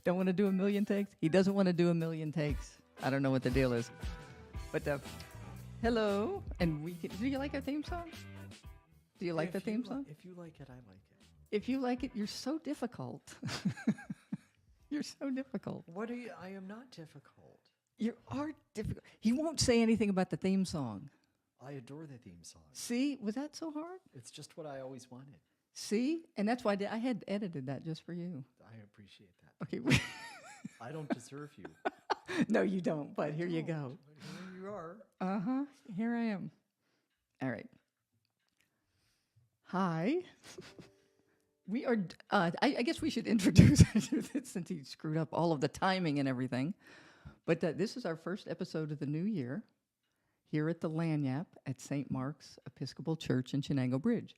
Don't want to do a million takes? He doesn't want to do a million takes. I don't know what the deal is. But hello, and do you like our theme song? Do you like the theme song? If you like it, I like it. If you like it, you're so difficult. You're so difficult. What are you? I am not difficult. You are difficult. He won't say anything about the theme song. I adore the theme song. See, was that so hard? It's just what I always wanted. See, and that's why I had edited that just for you. I appreciate that. Okay. I don't deserve you. No, you don't, but here you go. Here you are. Uh-huh. Here I am. All right. Hi. We are, I guess we should introduce since he screwed up all of the timing and everything. But this is our first episode of the new year here at the Lagniappe at St. Mark's Episcopal Church in Chenango Bridge.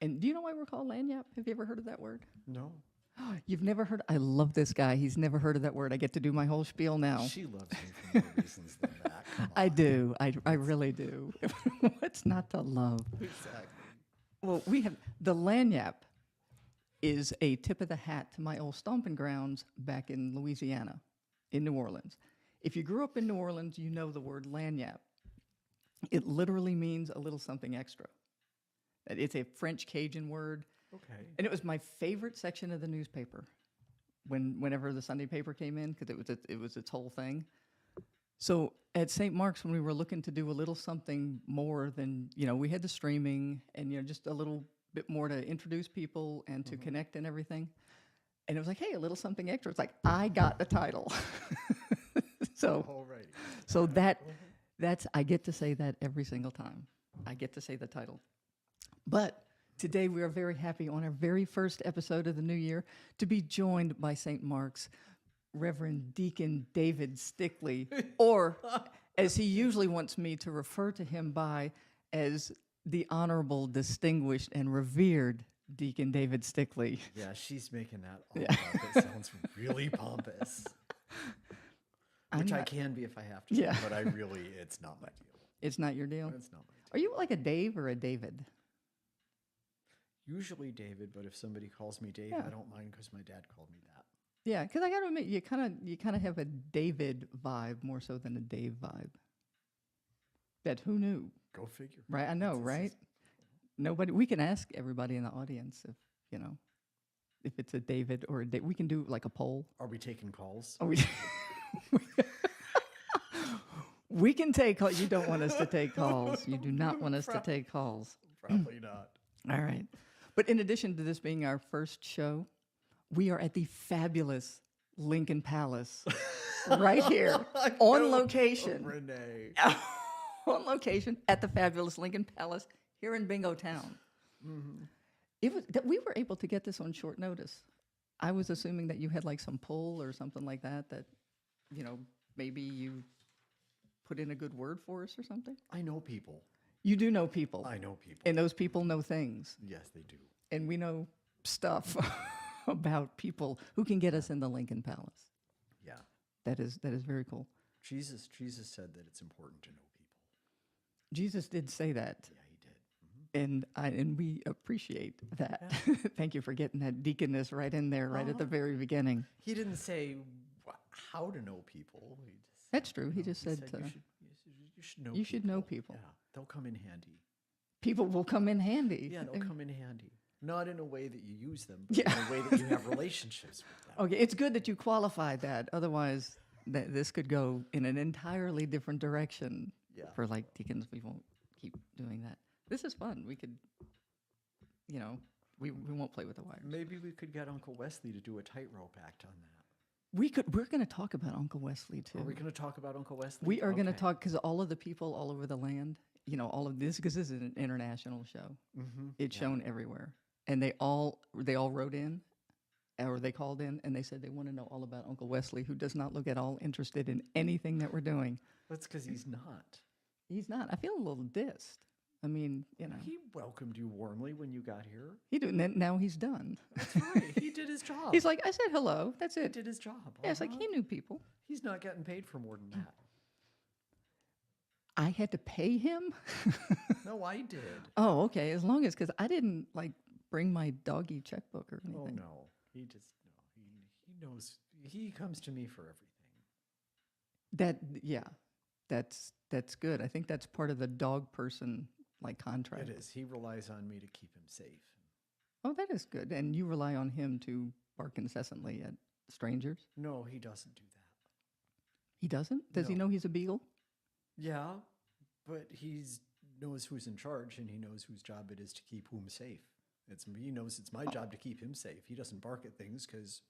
And do you know why we're called Lagniappe? Have you ever heard of that word? No. You've never heard? I love this guy. He's never heard of that word. I get to do my whole spiel now. She loves me for more reasons than that. Come on. I do. I really do. What's not to love? Exactly. Well, we have the Lagniappe is a tip of the hat to my old stomping grounds back in Louisiana, in New Orleans. If you grew up in New Orleans, you know the word Lagniappe. It literally means a little something extra. It's a French Cajun word. Okay. And it was my favorite section of the newspaper whenever the Sunday paper came in, because it was its whole thing. So at St. Mark's, when we were looking to do a little something more than, we had the streaming and, just a little bit more to introduce people and to connect and everything. And it was like, hey, a little something extra. It's like, I got the title. So that's, I get to say that every single time. I get to say the title. But today we are very happy on our very first episode of the new year to be joined by St. Mark's Reverend Deacon David Stickley, or as he usually wants me to refer to him by, as the Honorable, Distinguished, and Revered Deacon David Stickley. Yeah, she's making that all up. It sounds really pompous. Which I can be if I have to, but it's not my deal. It's not your deal? It's not my deal. Are you like a Dave or a David? Usually David, but if somebody calls me Dave, I don't mind because my dad called me that. Yeah, because I got to admit, you kind of have a David vibe more so than a Dave vibe. But who knew? Go figure. Right, I know, right? Nobody. We can ask everybody in the audience if it's a David or a Dave. We can do like a poll. Are we taking calls? Are we? We can take calls. You don't want us to take calls. You do not want us to take calls. Probably not. All right. But in addition to this being our first show, we are at the fabulous Lincoln Palace right here on location. Renee. On location at the fabulous Lincoln Palace here in Bingo Town. Mm-hmm. It was that we were able to get this on short notice. I was assuming that you had like some pull or something like that maybe you put in a good word for us or something. I know people. You do know people. I know people. And those people know things. Yes, they do. And we know stuff about people who can get us in the Lincoln Palace. Yeah. That is very cool. Jesus said that it's important to know people. Jesus did say that. Yeah, he did. Mm-hmm. And we appreciate that. Yeah. Thank you for getting that deaconess right in there, right at the very beginning. He didn't say how to know people. That's true. He just said you should know people. Yeah, they'll come in handy. People will come in handy. Yeah, they'll come in handy. Not in a way that you use them, but in a way that you have relationships with them. Okay, it's good that you qualified that. Otherwise, this could go in an entirely different direction. Yeah. For like deacons, we won't keep doing that. This is fun. We could, we won't play with the wires. Maybe we could get Uncle Wesley to do a tightrope act on that. We could. We're going to talk about Uncle Wesley too. Are we going to talk about Uncle Wesley? We are going to talk because all of the people all over the land all of this, because this is an international show. Mm-hmm. It's shown everywhere. And they all wrote in, or they called in, and they said they want to know all about Uncle Wesley, who does not look at all interested in anything that we're doing. That's because he's not. He's not. I feel a little dissed. I mean, He welcomed you warmly when you got here. he did. Now he's done. That's right. He did his job. He's like, I said hello. That's He it. did his job. Yeah, it's like he knew people. He's not getting paid for more than that. I had to pay him. No, I did. Oh, okay. As long as, because I didn't like bring my doggy checkbook or anything. Oh no, he knows. He comes to me for everything. That's good. I think that's part of the dog person like contract. It is. He relies on me to keep him safe. Oh, that is good. And you rely on him to bark incessantly at strangers? No, he doesn't do that. He doesn't? Does he No. know he's a beagle? Yeah, but he knows who's in charge, and he knows whose job it is to keep whom safe. He knows it's my job to keep him safe. He doesn't bark at things because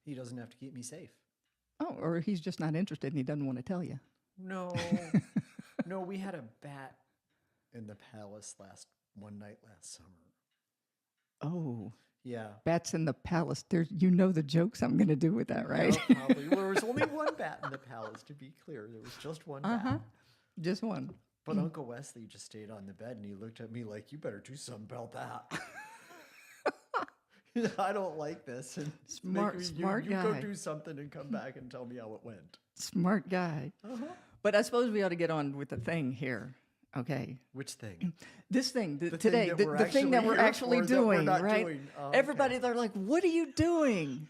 he doesn't have to keep me safe. Oh, or he's just not interested and he doesn't want to tell you. No, no, we had a bat in the palace one night last summer. Oh, Yeah. bats in the palace. The jokes I'm going to do with that, right? Yeah, probably. Well, there was only one bat in the palace, to be clear. There was just one bat. Just one. But Uncle Wesley just stayed on the bed and he looked at me like, you better do something about that. I don't like this. And Smart you guy. go do something and come back and tell me how it went. Smart guy. But I suppose we ought to get on with the thing here. Okay. Which thing? This thing, thing today, that the we're thing that actually we're here actually for that we're doing, not right? doing. Oh, okay. Everybody, they're like, what are you doing?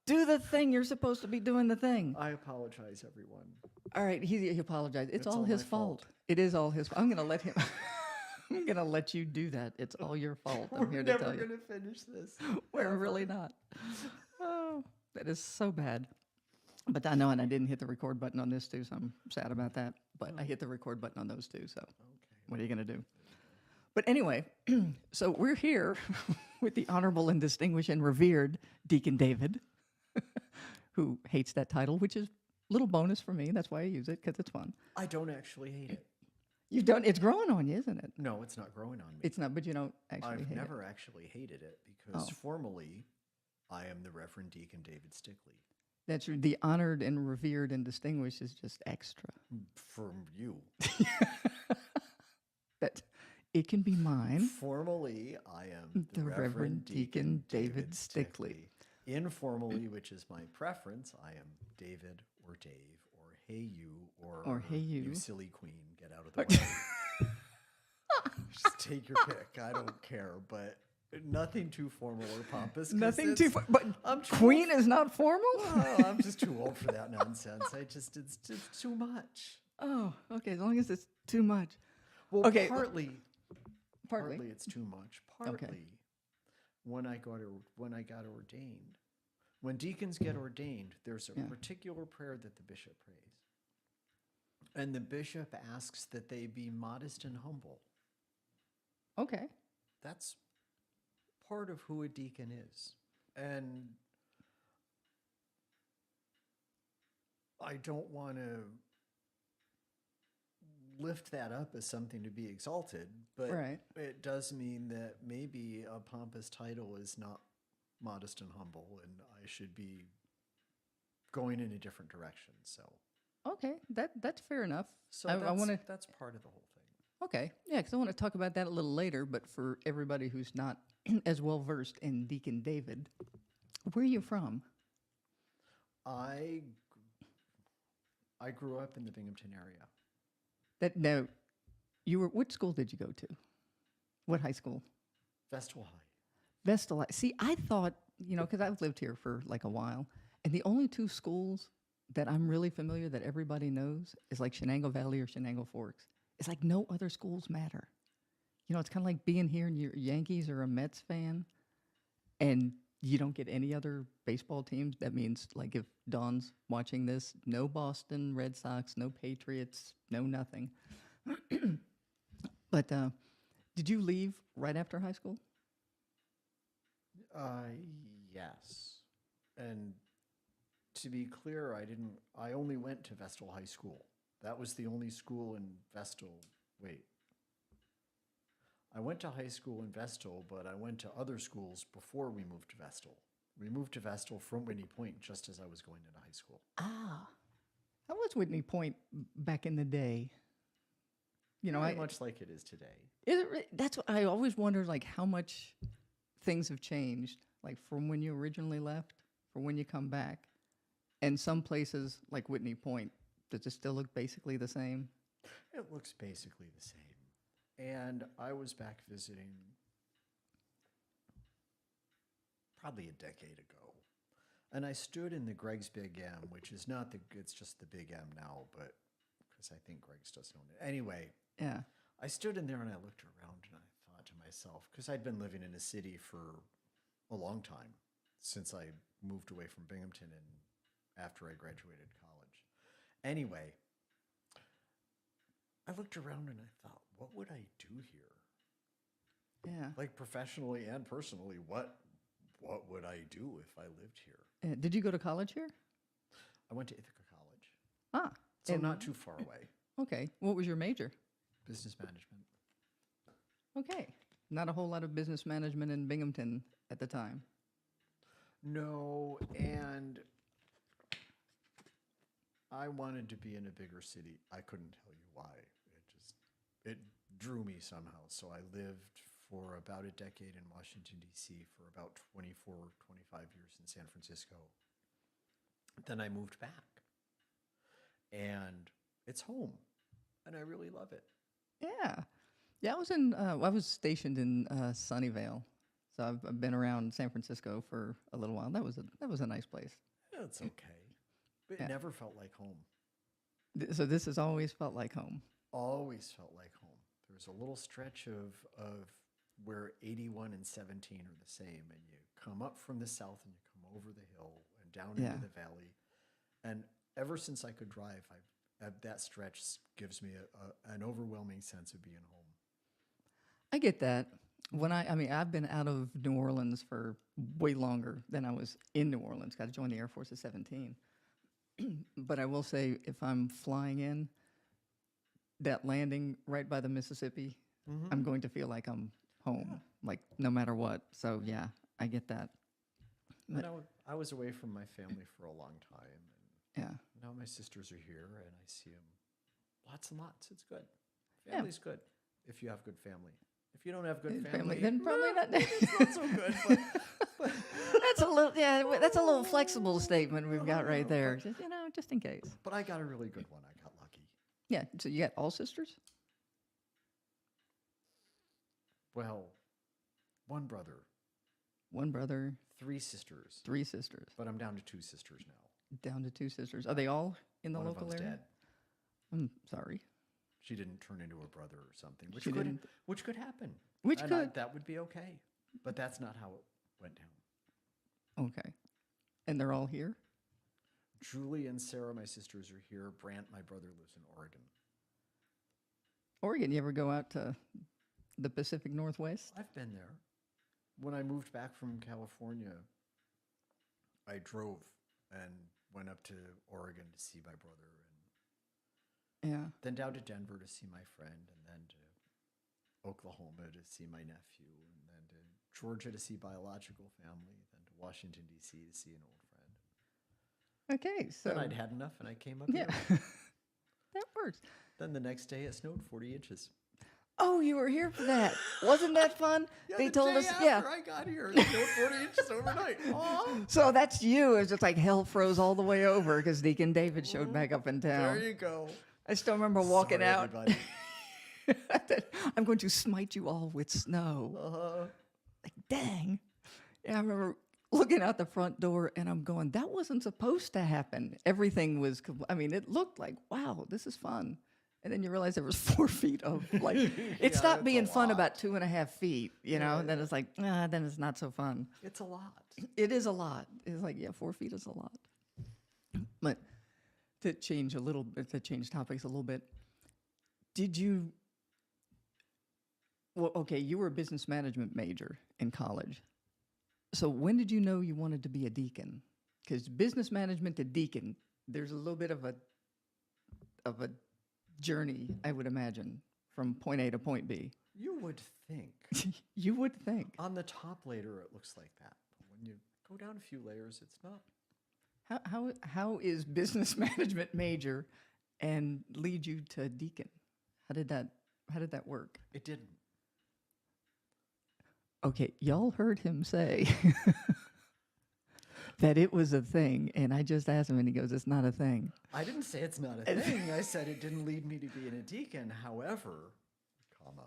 Do the thing. You're supposed to be doing the thing. I apologize, everyone. All right. He apologized. It's all all his my fault. fault. It is all his fault. I'm going to let him. I'm going to let you do that. It's all your fault. I'm here to We're tell never you. going to finish this. We're really not. Oh, that is so bad. But I know, and I didn't hit the record button on this too, so I'm sad about that. But I hit the record button on those two, so what are you going to do? But anyway, so we're here with the Honorable and Distinguished and Revered Deacon David, who hates that title, which is a little bonus for me. That's why I use it, because it's fun. I don't actually hate it. You don't. It's growing on you, isn't it? No, it's not growing on me. It's not, but you don't actually I've hate never actually hated it because Oh. formally I am the Reverend Deacon David Stickley. That's the honored and revered and distinguished is just extra. From you. But it can be mine. Formally, I am The Reverend Deacon David Stickley. Informally, which is my preference, I am David or Dave or Hey You Or Hey You. You silly queen, get out of the way. Just take your pick. I don't care, but nothing too formal or pompous. 'cause Nothing too, it's- but I'm too Queen is not formal. Oh, I'm just too old for that nonsense. It's just too much. Oh, okay. As long as it's too much. Well, Okay. partly Partly. it's too much. Okay. Partly when I got ordained. When deacons get ordained, there's a Yeah. particular prayer that the bishop prays. And the bishop asks that they be modest and humble. Okay. That's part of who a deacon is. And I don't want to lift that up as something to be exalted, but Right. it does mean that maybe a pompous title is not modest and humble, and I should be going in a different direction. So, Okay. That's fair enough. so I that's, want to. that's part of the whole thing. Okay. Yeah, because I want to talk about that a little later. But for everybody who's not as well versed in Deacon David, where are you from? I grew up in the Binghamton area. No, you were. What school did you go to? What high school? Vestal High. Vestal. See, I thought, because I've lived here for like a while, and the only two schools that I'm really familiar that everybody knows is like Shenango Valley or Shenango Forks. It's like no other schools matter. It's kind of like being here and you're a Yankees or a Mets fan, and you don't get any other baseball teams. That means, like, if Dawn's watching this, no Boston Red Sox, no Patriots, no nothing. But did you leave right after high school? Yes. And to be clear, I only went to Vestal High School. That was the only school in Vestal Wait. I went to high school in Vestal, but I went to other schools before we moved to Vestal. We moved to Vestal from Whitney Point just as I was going into high school. Ah, how was Whitney Point back in the day? You know, Very much like it is today. that's what I always wondered, like how much things have changed, like from when you originally left, for when you come back, and some places like Whitney Point, does it still look basically the same? It looks basically the same. And I was back visiting probably a decade ago. And I stood in the Greg's Big M, which is not it's just the Big M now, but because I think Greg's doesn't own it. Anyway, Yeah. I stood in there and I looked around and I thought to myself, because I'd been living in a city for a long time since I moved away from Binghamton and after I graduated college. Anyway, I looked around and I thought, what would I do here? Yeah. Like professionally and personally, what would I do if I lived here? Did you go to college here? I went to Ithaca College, Ah, so and- not too far away. okay. What was your major? Business management. Okay. Not a whole lot of business management in Binghamton at the time. No, and I wanted to be in a bigger city. I couldn't tell you why. It drew me somehow. So I lived for about a decade in Washington, D.C., for about 24, 25 years in San Francisco. Then I moved back. And it's home. And I really love it. Yeah. Yeah, I was stationed in Sunnyvale. So I've been around San Francisco for a little while. That was a nice place. It's okay. But Yeah. it never felt like home. So this has always felt like home. Always felt like home. There's a little stretch of where 81 and 17 are the same, and you come up from the south and you come over the hill and down Yeah. into the valley. And ever since I could drive, that stretch gives me an overwhelming sense of being home. I get that. I've been out of New Orleans for way longer than I was in New Orleans. Got to join the Air Force at 17. But I will say, if I'm flying in, that landing right by the Mississippi, I'm going to feel like I'm home, like no matter what. So yeah, I get that. And I was away from my family for a long time, and Yeah. now my sisters are here, and I see them lots and lots. It's good. Yeah. Family's good if you have good family. If you don't have good Family, family, then probably not. it's not so good. But That's a little flexible statement we've got right there. Just, just in case. But I got a really good one. I got lucky. Yeah. So you got all sisters? Well, one brother, One brother, 3 sisters, 3 sisters. but I'm down to 2 sisters now. Down to 2 sisters. Are they all in the One of local them's area? dead. I'm sorry. She didn't turn into a brother or something, She didn't. which could happen. Which And could. that would be okay. But that's not how it went down. Okay. And they're all here? Julie and Sarah, my sisters, are here. Brant, my brother, lives in Oregon. Oregon, you ever go out to the Pacific Northwest? I've been there. When I moved back from California, I drove and went up to Oregon to see my brother, and Yeah. then down to Denver to see my friend, and then to Oklahoma to see my nephew, and then to Georgia to see biological family, then to Washington, D.C. to see an old friend. Okay, so Then I'd had enough, and I came up yeah, here. that works. Then the next day, it snowed 40 inches. Oh, you were here for that. Wasn't that fun? They told us, yeah. I got here, it snowed 40 inches overnight. Aw. So that's you. It's just like hell froze all the way over because Deacon David showed back up in town. There you go. I still remember walking Sorry, out. everybody. I'm going to smite you all with snow. Uh-huh. Like, dang. Yeah, I remember looking out the front door and I'm going, that wasn't supposed to happen. Everything was, it looked like, wow, this is fun. And then you realize there was 4 feet of like, it Yeah, stopped that's being a fun lot. about 2.5 feet, Yeah, and then it's like, then it's not so fun. It's a lot. It is a lot. It's like, yeah, 4 feet is a lot. But to change topics a little bit, you were a business management major in college. So when did you know you wanted to be a deacon? Because business management to deacon, there's a little bit of a journey, I would imagine, from point A to point B. You would think. You would think. On the top layer, it looks like that. But when you go down a few layers, it's not. How is business management major and lead you to deacon? How did that work? It didn't. Okay, y'all heard him say that it was a thing, and I just asked him, and he goes, "It's not a thing." I didn't say it's not a thing. I said it didn't lead me to being a deacon. However, comma.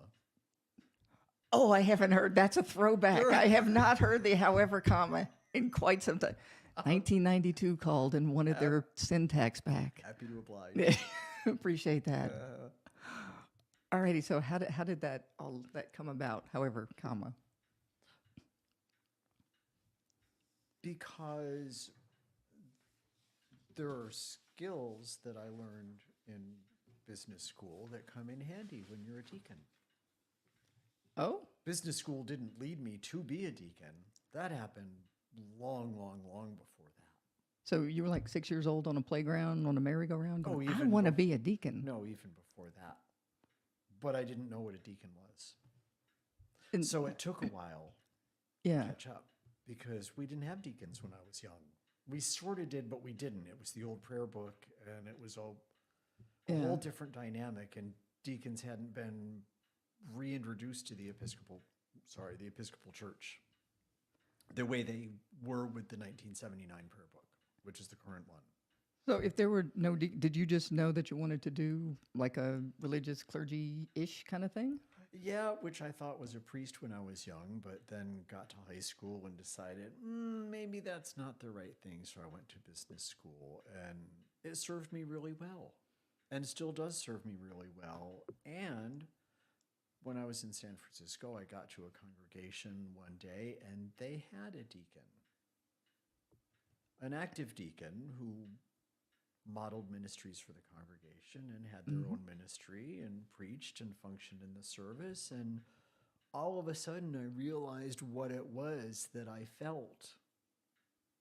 Oh, I haven't heard. That's a throwback. I have not heard the however comma in quite some time. 1992 called and wanted their syntax back. Happy to oblige. Appreciate that. Alrighty, so how did that all that come about? However, comma. Because there are skills that I learned in business school that come in handy when you're a deacon. Oh, Business school didn't lead me to be a deacon. That happened long before that. so you were like 6 years old on a playground on a merry-go-round? Oh, going, I even want to bef- be a deacon. No, even before that. But I didn't know what a deacon was. And- So it took a while Yeah. to catch up because we didn't have deacons when I was young. We sort of did, but we didn't. It was the old prayer book, and it was a Yeah. whole different dynamic, and deacons hadn't been reintroduced to the Episcopal Church the way they were with the 1979 prayer book, which is the current one. So if there were no, did you just know that you wanted to do like a religious clergy-ish kind of thing? Yeah, which I thought was a priest when I was young, but then got to high school and decided maybe that's not the right thing. So I went to business school, and it served me really well, and still does serve me really well. And when I was in San Francisco, I got to a congregation one day, and they had a deacon, an active deacon who modeled ministries for the congregation and had their own ministry and preached and functioned in the service. And all of a sudden I realized what it was that I felt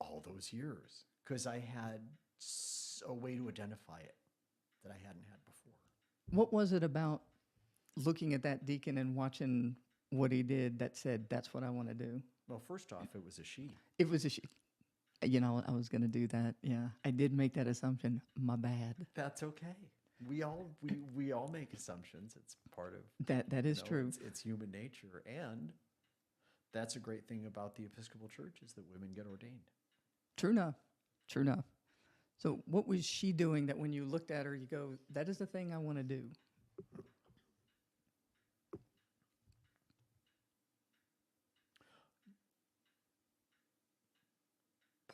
all those years, because I had a way to identify it that I hadn't had before. What was it about looking at that deacon and watching what he did that said, that's what I want to do? Well, first off, it was a she. It was a she. You know, I was going to do that. Yeah, I did make that assumption. My bad. That's okay. We all make assumptions. It's part of That is true. It's human nature, and that's a great thing about the Episcopal Church is that women get ordained. True enough. True enough. So what was she doing that when you looked at her, you go, that is the thing I want to do?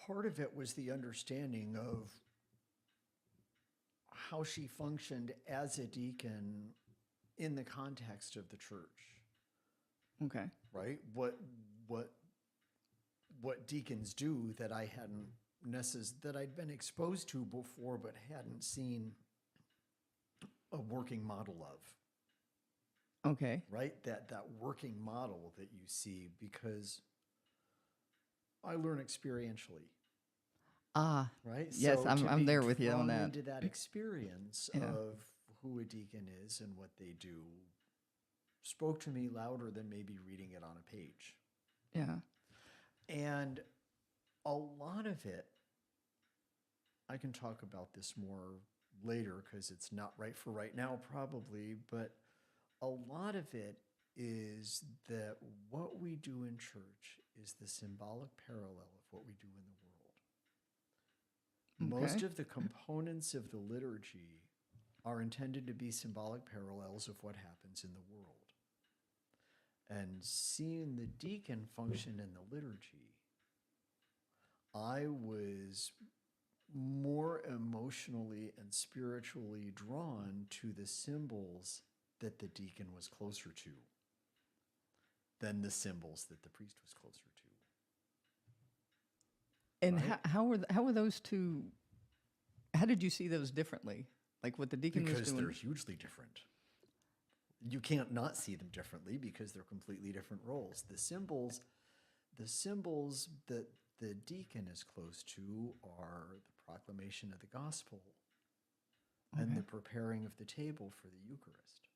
Part of it was the understanding of how she functioned as a deacon in the context of the church, Okay. right? What deacons do that I hadn't that I'd been exposed to before but hadn't seen a working model of, Okay. right? That working model that you see, because I learn experientially. Ah, Right? Yes, So I'm- to I'm be there with you on drawn that. into that experience Yeah. of who a deacon is and what they do spoke to me louder than maybe reading it on a page. yeah. And a lot of it, I can talk about this more later because it's not right for right now probably, but a lot of it is that what we do in church is the symbolic parallel of what we do in the world. Most Okay. of the components of the liturgy are intended to be symbolic parallels of what happens in the world. And seeing the deacon function in the liturgy, I was more emotionally and spiritually drawn to the symbols that the deacon was closer to than the symbols that the priest was closer to. And Right. how were those two? How did you see those differently? Like what the deacon was Because doing? they're hugely different. You can't not see them differently because they're completely different roles. The symbols that the deacon is close to are the proclamation of the gospel and Okay. the preparing of the table for the Eucharist.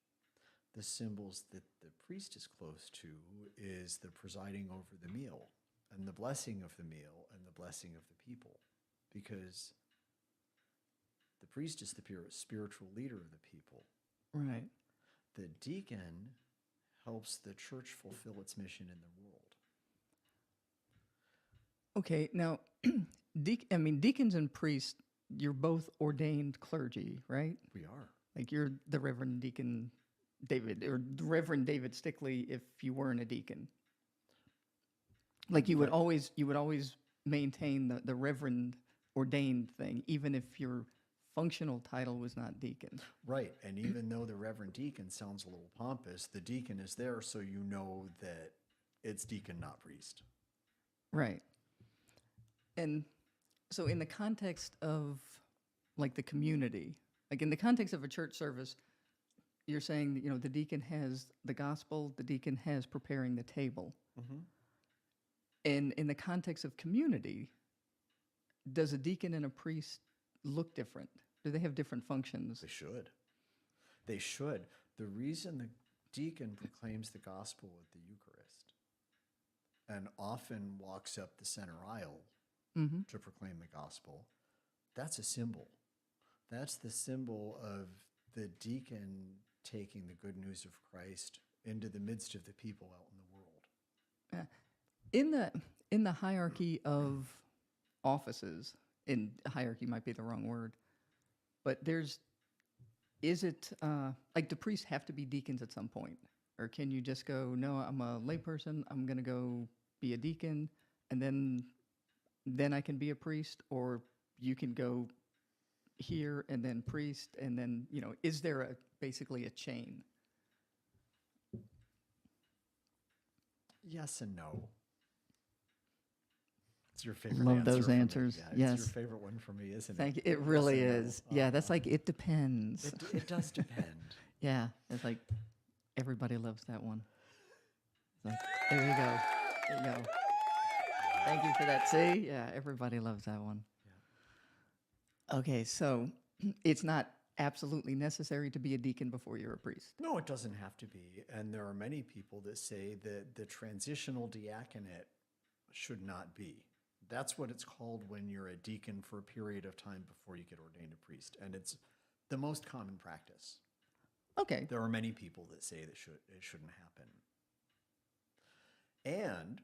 the symbols that the priest is close to is the presiding over the meal and the blessing of the meal and the blessing of the people, because the priest is the spiritual leader of the people. Right. The deacon helps the church fulfill its mission in the world. Okay, now, deacons and priests, you're both ordained clergy, right? We are. Like you're the Reverend Deacon David, or the Reverend David Stickley if you weren't a deacon. Like you would always maintain the Reverend ordained thing, even if your functional title was not deacon. Right. And even though the Reverend Deacon sounds a little pompous, the deacon is there so you know that it's deacon, not priest. Right. And so in the context of like the community, like in the context of a church service, you're saying that, the deacon has the gospel, the deacon has preparing the table. Mm-hmm. And in the context of community, does a deacon and a priest look different? Do they have different functions? They should. They should. The reason the deacon proclaims the gospel at the Eucharist and often walks up the center aisle to proclaim the gospel, that's a symbol. That's the symbol of the deacon taking the good news of Christ into the midst of the people out in the world. In the hierarchy of offices, in hierarchy might be the wrong word, but is it like do priests have to be deacons at some point? Or can you just go, no, I'm a layperson, I'm going to go be a deacon, and then I can be a priest? Or you can go here and then priest, and then, is there basically a chain? Yes and no. It's your favorite Love answer those for me. answers. Yeah, Yes. It's your favorite one for me, isn't it? Thank you. It really Yes and is. no. Yeah, that's like, it depends. It does depend. Yeah, it's like everybody loves that one. It's like, there you go. There you go. Thank you for that. See? Yeah, everybody loves that one. Yeah. Okay, so it's not absolutely necessary to be a deacon before you're a priest. No, it doesn't have to be. And there are many people that say that the transitional diaconate should not be. That's what it's called when you're a deacon for a period of time before you get ordained a priest. And it's the most common practice. Okay. There are many people that say that it shouldn't happen. And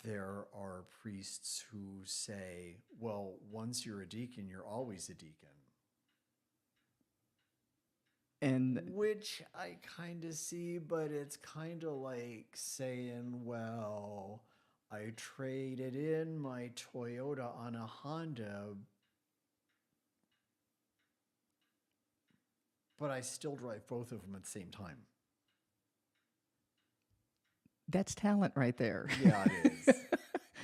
there are priests who say, well, once you're a deacon, you're always a deacon. And which I kind of see, but it's kind of like saying, well, I traded in my Toyota on a Honda, but I still drive both of them at the same time. that's talent right there. Yeah, it is.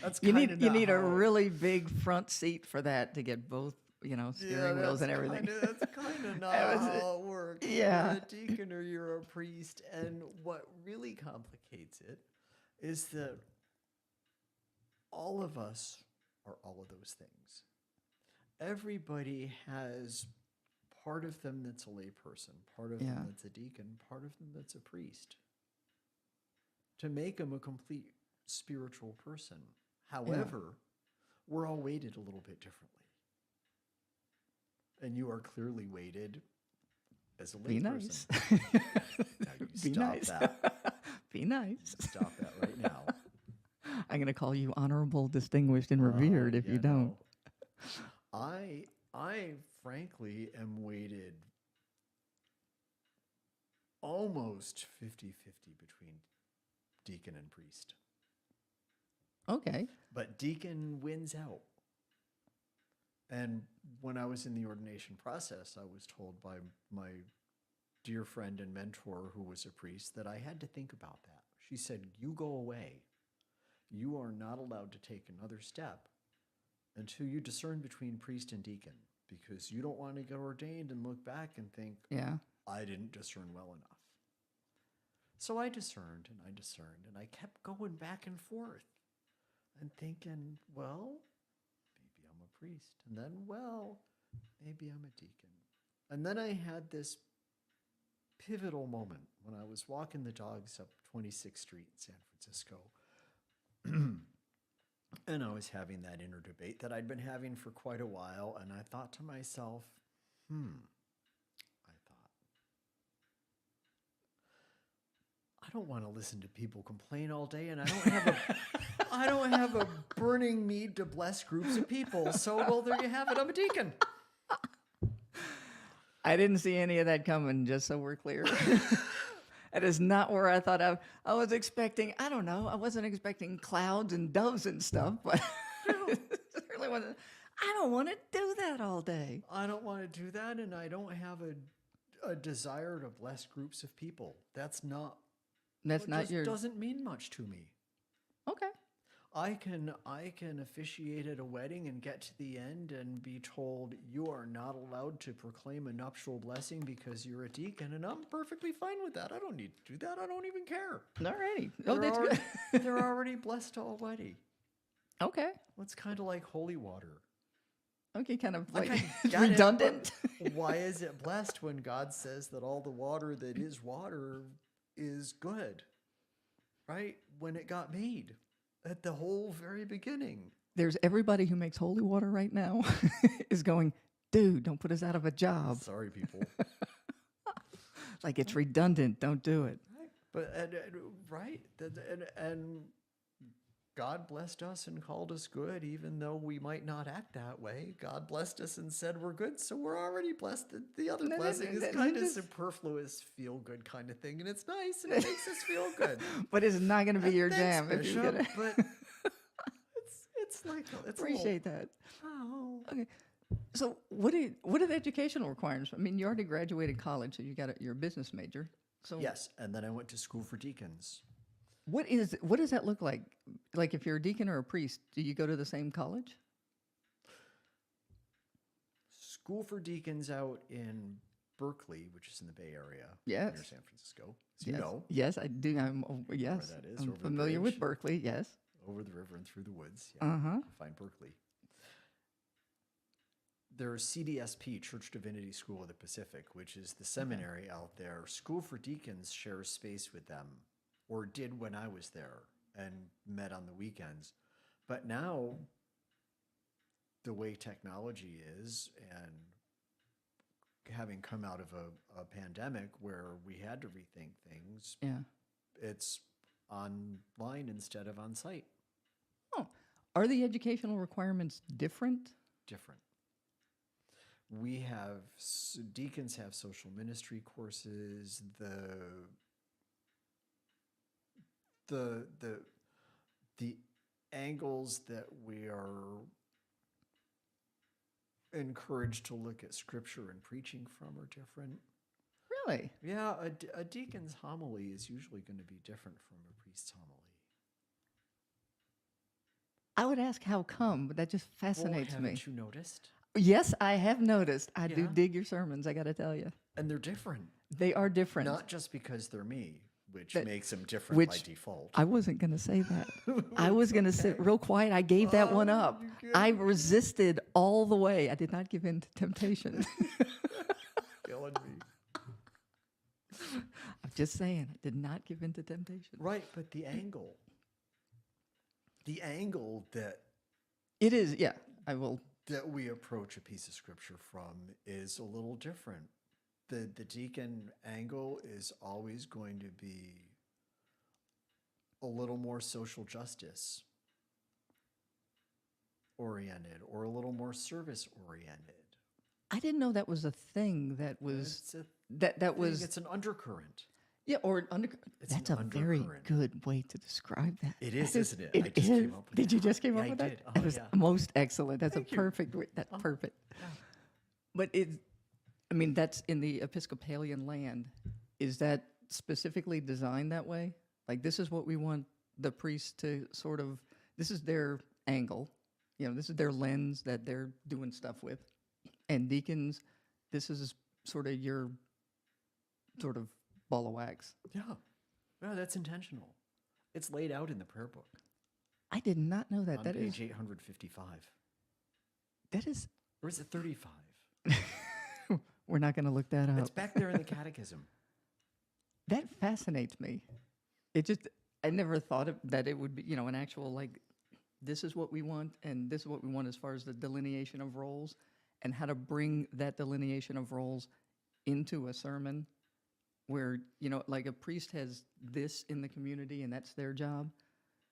That's you kind of need a really big front seat for that to get both, steering wheels and everything. That's kind of not how it works. Yeah. You're a deacon or you're a priest. And what really complicates it is that all of us are all of those things. Everybody has part of them that's a layperson, part of them that's a deacon, part of them that's a priest. To make them a complete spiritual person. However, we're all weighted a little bit differently. And you are clearly weighted as a layperson. Be nice. Now you Be stop nice. that. Be nice. Stop that right now. I'm going to call you honorable, distinguished, and revered if you don't. No. I frankly am weighted almost 50-50 between deacon and priest. Okay. But deacon wins out. And when I was in the ordination process, I was told by my dear friend and mentor who was a priest that I had to think about that. She said, you go away. You are not allowed to take another step until you discern between priest and deacon, because you don't want to get ordained and look back and think, I didn't discern well enough. So I discerned and I kept going back and forth and thinking, well, maybe I'm a priest. And then, well, maybe I'm a deacon. And then I had this pivotal moment when I was walking the dogs up 26th Street in San Francisco. And I was having that inner debate that I'd been having for quite a while. And I thought to myself, I don't want to listen to people complain all day, and I don't have a burning need to bless groups of people. So, well, there you have it. I'm a deacon. I didn't see any of that coming, just so we're clear. That is not where I thought I was expecting. I don't know. I wasn't expecting clouds and doves and stuff, but certainly wasn't. I don't want to do that all day. I don't want to do that, and I don't have a desire to bless groups of people. That's not your. Doesn't mean much to me. Okay. I can officiate at a wedding and get to the end and be told you are not allowed to proclaim a nuptial blessing because you're a deacon, and I'm perfectly fine with that. I don't need to do that. I don't even care. Alrighty. Oh, that's good. They're already blessed already. Okay. It's kind of like holy water. Okay, kind of like it's redundant. Why is it blessed when God says that all the water that is water is good? Right? When it got made. At the whole very beginning. There's everybody who makes holy water right now is going, dude, don't put us out of a job. Sorry, people. Like it's redundant. Don't do it. Right. And God blessed us and called us good, even though we might not act that way. God blessed us and said we're good, so we're already blessed. The other blessing is kind of superfluous, feel-good kind of thing, and it's nice, and it makes us feel good. But it's not going to be your jam if you get it. But it's like it's appreciate that. Oh, okay. So what are the educational requirements? I mean, you already graduated college, so you got your business major. So yes, and then I went to school for deacons. What does that look like? Like if you're a deacon or a priest, do you go to the same college? School for deacons out in Berkeley, which is in the Bay Area, yes, near San Francisco. So yes. You know. Yes, I do. I'm familiar with Berkeley. Yes. Over the river and through the woods. Yeah, find Berkeley. There's CDSP, Church Divinity School of the Pacific, which is the seminary out there. School for Deacons shares space with them, or did when I was there, and met on the weekends. But now, the way technology is, and having come out of a pandemic where we had to rethink things, it's online instead of on site. Oh, are the educational requirements different? Different. We have, deacons have social ministry courses, the angles that we are encouraged to look at scripture and preaching from are different. Really? Yeah, a deacon's homily is usually going to be different from a priest's homily. I would ask how come, but that just fascinates me. Haven't you noticed? Yes, I have noticed. I do dig your sermons, I got to tell you. And they're different. They are different. Not just because they're me, which makes them different by default. I wasn't going to say that. I was going to sit real quiet. I gave that one up. I resisted all the way. I did not give in to temptation. Killing me. I'm just saying, I did not give in to temptation. Right, but the angle that... It is, yeah, I will... that we approach a piece of scripture from is a little different. The deacon angle is always going to be a little more social justice oriented or a little more service oriented. I didn't know that was a thing that was it's an undercurrent. Yeah, or that's a very good way to describe that. It is, isn't it? I just came up with Did you just came up with that? Oh, that was most excellent. That's Thank a perfect way. That's perfect. Yeah. But that's in the Episcopalian land. Is that specifically designed that way? Like this is what we want the priests to sort of, this is their angle. This is their lens that they're doing stuff with. And deacons, this is sort of your sort of ball of wax. Yeah. No, that's intentional. It's laid out in the prayer book. I did not know that. On that page is 855. That is... Or is it 35? We're not going to look that up. It's back there in the catechism. That fascinates me. I never thought that it would be, an actual, like, this is what we want, and this is what we want as far as the delineation of roles, and how to bring that delineation of roles into a sermon where, like a priest has this in the community, and that's their job.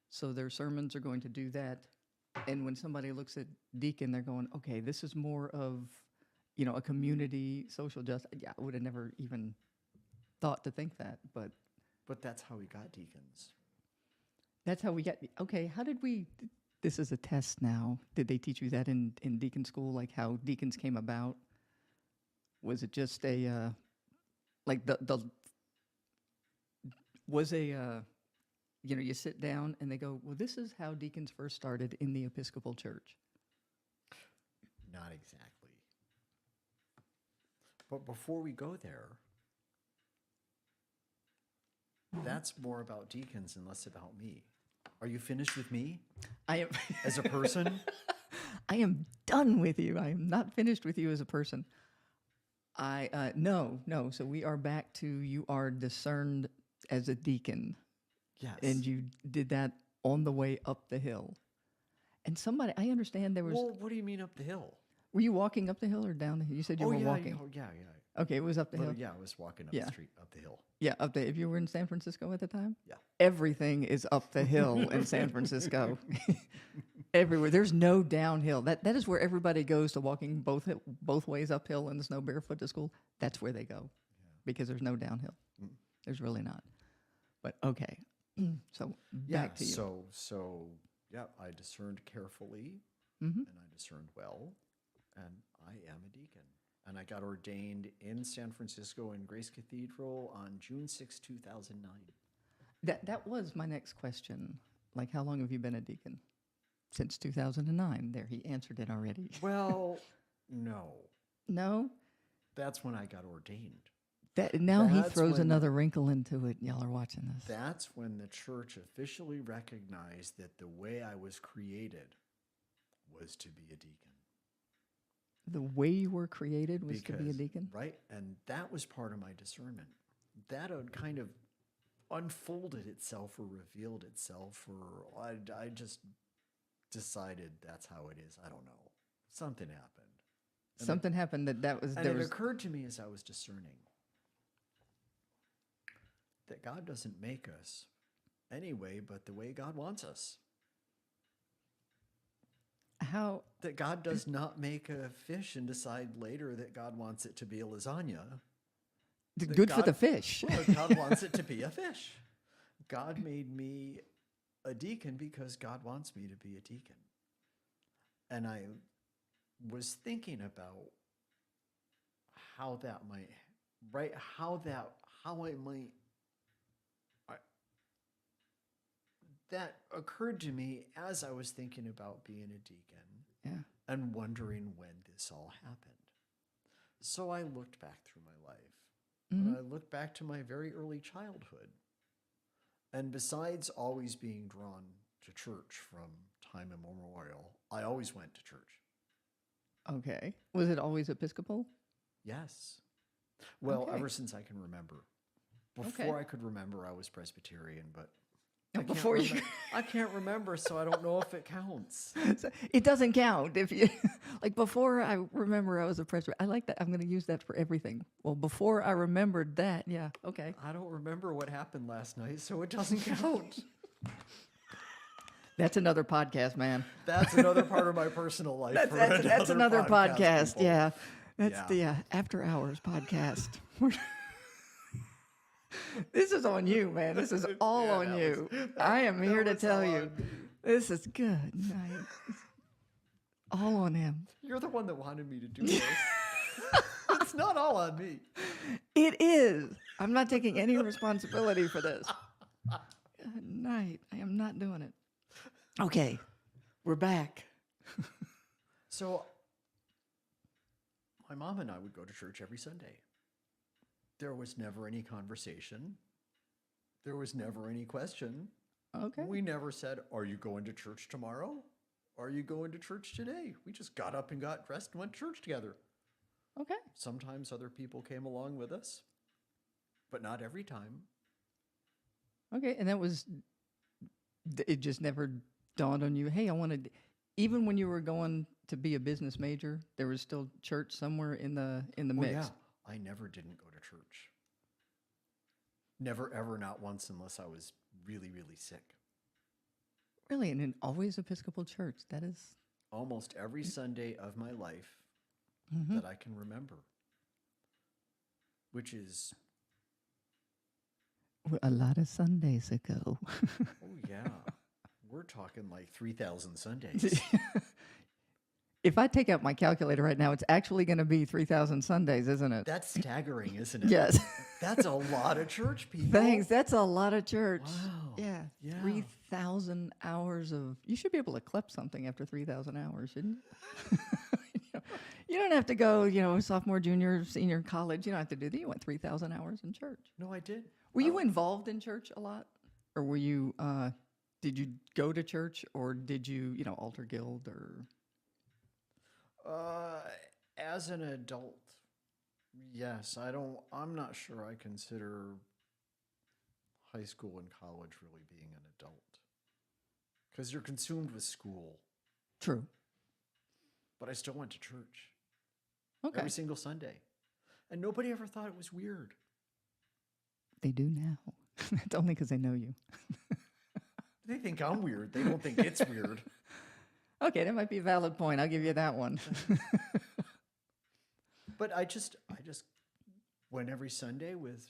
So their sermons are going to do that. And when somebody looks at deacon, they're going, okay, this is more of, a community social justice. Yeah, I would have never even thought to think that, but But that's how we got deacons. that's how we get. Okay, how did we? This is a test now. Did they teach you that in deacon school, like how deacons came about? Was it just a like the was a you sit down and they go, well, this is how deacons first started in the Episcopal Church. Not exactly. But before we go there, that's more about deacons and less about me. Are you finished with me I am as a person? I am done with you. I am not finished with you as a person. No. So we are back to you are discerned as a deacon. Yes. And you did that on the way up the hill. And I understand there was. Well, what do you mean up the hill? Were you walking up the hill or down the hill? You said you were walking. Yeah. Okay, it was up the hill. Yeah, I was walking up Yeah. the street, up the hill. Yeah, up the. If you were in San Francisco at the time, Yeah. everything is up the hill in San Francisco. Everywhere, there's no downhill. That is where everybody goes to walking both ways uphill in the snow barefoot to school. That's where they go, because there's no downhill. There's really not. But okay, so back to you. So I discerned carefully, Mm-hmm. and I discerned well, and I am a deacon. And I got ordained in San Francisco in Grace Cathedral on June 6, 2009. That was my next question. Like, how long have you been a deacon? Since 2009. There, he answered it already. Well, no. No? That's when I got ordained. Now he That's throws when- another wrinkle into it. Y'all are watching this. That's when the church officially recognized that the way I was created was to be a deacon. The way you were created was to be a deacon? Right? And that was part of my discernment. That had kind of unfolded itself or revealed itself, or I just decided that's how it is. I don't know. Something happened. Something happened that was... And there it was occurred to me as I was discerning that God doesn't make us any way but the way God wants us. how... That God does not make a fish and decide later that God wants it to be a lasagna. Good for the fish. Well, God wants it to be a fish. God made me a deacon because God wants me to be a deacon. And I was thinking about how that might, right? That occurred to me as I was thinking about being a deacon. Yeah. And wondering when this all happened. So I looked back through my life. Mm-hmm. And I looked back to my very early childhood. And besides always being drawn to church from time immemorial, I always went to church. Okay. Was it always Episcopal? Yes. Well, Okay. ever since I can remember. Before I could remember, I was Presbyterian, but I can't remember, so I don't know if it counts. So it doesn't count if you like. Before I remember, I was a Presbyterian. I like that. I'm going to use that for everything. Well, before I remembered that, yeah, okay. I don't remember what happened last night, so it doesn't count. That's another podcast, man. That's another part of my personal life. That's another podcast. people. Yeah, that's Yeah. the After Hours podcast. This is on you, man. This is all on you. I am here to tell you, this is good. All on him. You're the one that wanted me to do this. It's not all on me. It is. I'm not taking any responsibility for this. Good night. I am not doing it. Okay, we're back. So, my mom and I would go to church every Sunday. There was never any conversation. There was never any question. Okay. We never said, "Are you going to church tomorrow? Are you going to church today?" We just got up and got dressed and went to church together. Okay. Sometimes other people came along with us. but not every time. Okay, and that was it. Just never dawned on you. Hey, I wanted. Even when you were going to be a business major, there was still church somewhere in the Oh, mix. yeah. I never didn't go to church. Never, ever, not once, unless I was really, really sick. Really, and in always Episcopal church. That is Almost every Sunday of my life mhm. that I can remember, which is, A lot of Sundays ago. oh, yeah. We're talking like 3,000 Sundays. If I take out my calculator right now, it's actually going to be 3,000 Sundays, isn't it? That's staggering, isn't it? Yes. That's a lot of church people. Thanks. That's a lot of church. Wow. Yeah. Yeah. 3,000 hours of. You should be able to clip something after 3,000 hours, shouldn't you? You don't have to go, sophomore, junior, senior college. You don't have to do that. You went 3,000 hours in church. No, I did. Were you involved in church a lot? Or were you, did you go to church or did you, altar guild or? As an adult, yes. I'm not sure I consider high school and college really being an adult. Because you're consumed with school. True. But I still went to church. Okay. Every single Sunday. And nobody ever thought it was weird. They do now. It's only because they know you. They think I'm weird. They don't think it's weird. Okay, that might be a valid point. I'll give you that one. But I just went every Sunday with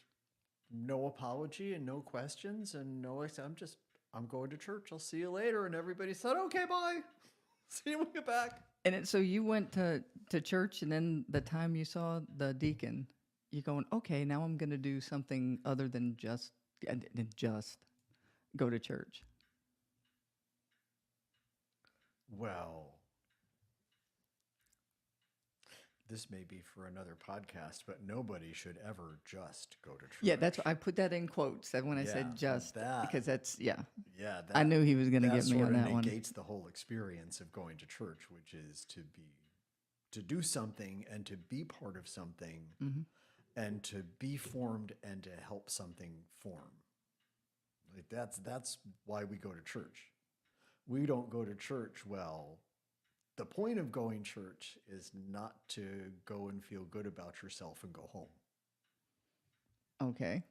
no apology and no questions and I'm going to church. I'll see you later. And everybody said, okay, bye. See you when we get back. And so you went to church, and then the time you saw the deacon, you're going, okay, now I'm going to do something other than just go to church. Well, this may be for another podcast, but nobody should ever just go to church. Yeah, that's I put that in quotes when I said just, because that's, yeah. I knew he was going to get me on that one. one. That negates the whole experience of going to church, which is to do something and to be part of something and to be formed and to help something form. Like that's why we go to church. We don't go to church, the point of going to church is not to go and feel good about yourself and go home. Okay.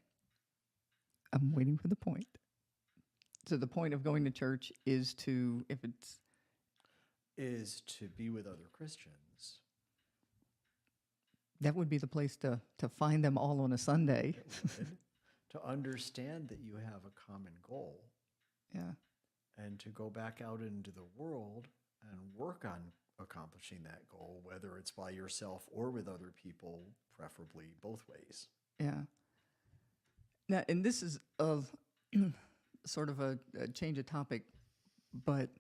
I'm waiting for the point. So the point of going to church is to be with other Christians. That would be the place to find them all on a Sunday. To understand that you have a common goal. Yeah. And to go back out into the world and work on accomplishing that goal, whether it's by yourself or with other people, preferably both ways. Yeah. Now, and this is sort of a change of topic, but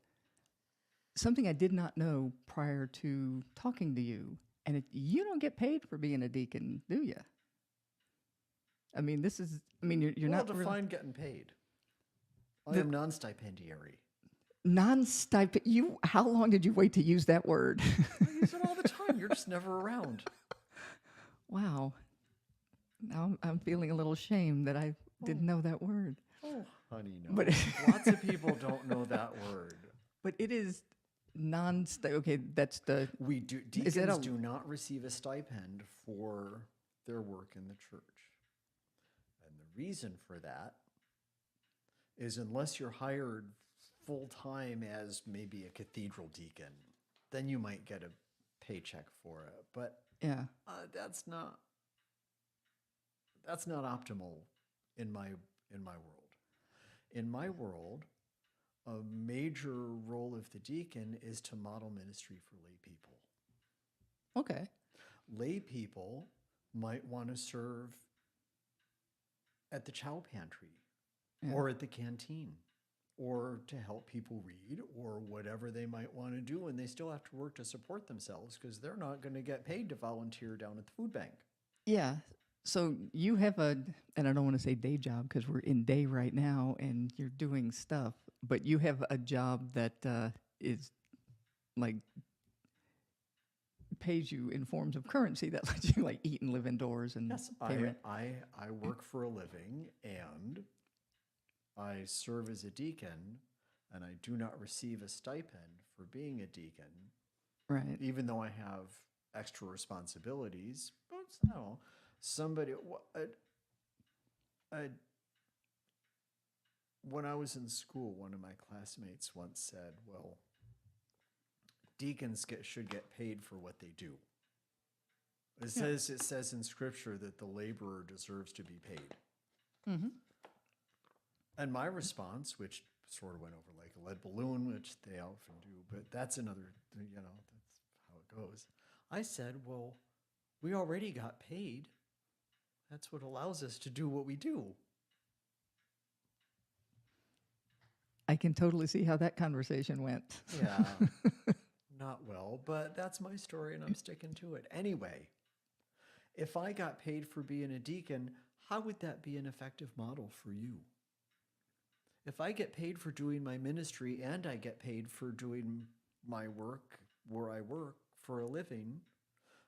something I did not know prior to talking to you, and you don't get paid for being a deacon, do you? I mean, you're not define getting paid. I am non-stipendiary. Non-stipend. How long did you wait to use that word? I use it all the time. You're just never around. Wow. Now I'm feeling a little shame that I didn't know that word. Oh, honey, no. But Lots of people don't know that word. But it is okay, that's the... Deacons do not receive a stipend for their work in the church. And the reason for that is unless you're hired full-time as maybe a cathedral deacon, then you might get a paycheck for it. But yeah, that's not optimal in my world. In my world, a major role of the deacon is to model ministry for lay people. Okay. Lay people might want to serve at the chow pantry or at the canteen or to help people read or whatever they might want to do, and they still have to work to support themselves because they're not going to get paid to volunteer down at the food bank. Yeah. So you have and I don't want to say day job because we're in day right now and you're doing stuff, but you have a job that is like pays you in forms of currency that lets you like eat and live indoors and Yes, pay rent. I work for a living and I serve as a deacon, and I do not receive a stipend for being a deacon, Right. even though I have extra responsibilities. But no, somebody, when I was in school, one of my classmates once said, "Well, deacons should get paid for what they do." It says in Scripture that the laborer deserves to be paid. Mm-hmm. And my response, which sort of went over like a lead balloon, which they often do, but that's another, that's how it goes. I said, well, we already got paid. That's what allows us to do what we do. I can totally see how that conversation went. Yeah, not well, but that's my story and I'm sticking to it. Anyway, if I got paid for being a deacon, how would that be an effective model for you? If I get paid for doing my ministry and I get paid for doing my work where I work for a living,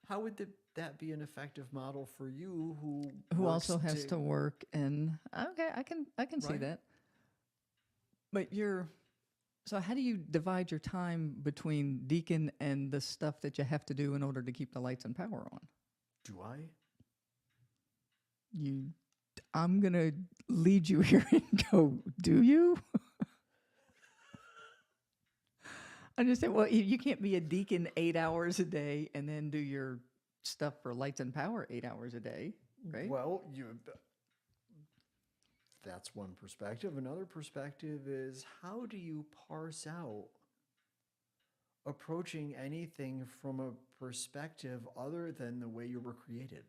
how would that be an effective model for you who also has to work and okay, I can see Right. that. But so how do you divide your time between deacon and the stuff that you have to do in order to keep the lights and power on? Do I? I'm going to lead you here and go, do you? I just said, well, you can't be a deacon 8 hours a day and then do your stuff for lights and power 8 hours a day, right? Well, that's one perspective. Another perspective is, how do you parse out approaching anything from a perspective other than the way you were created?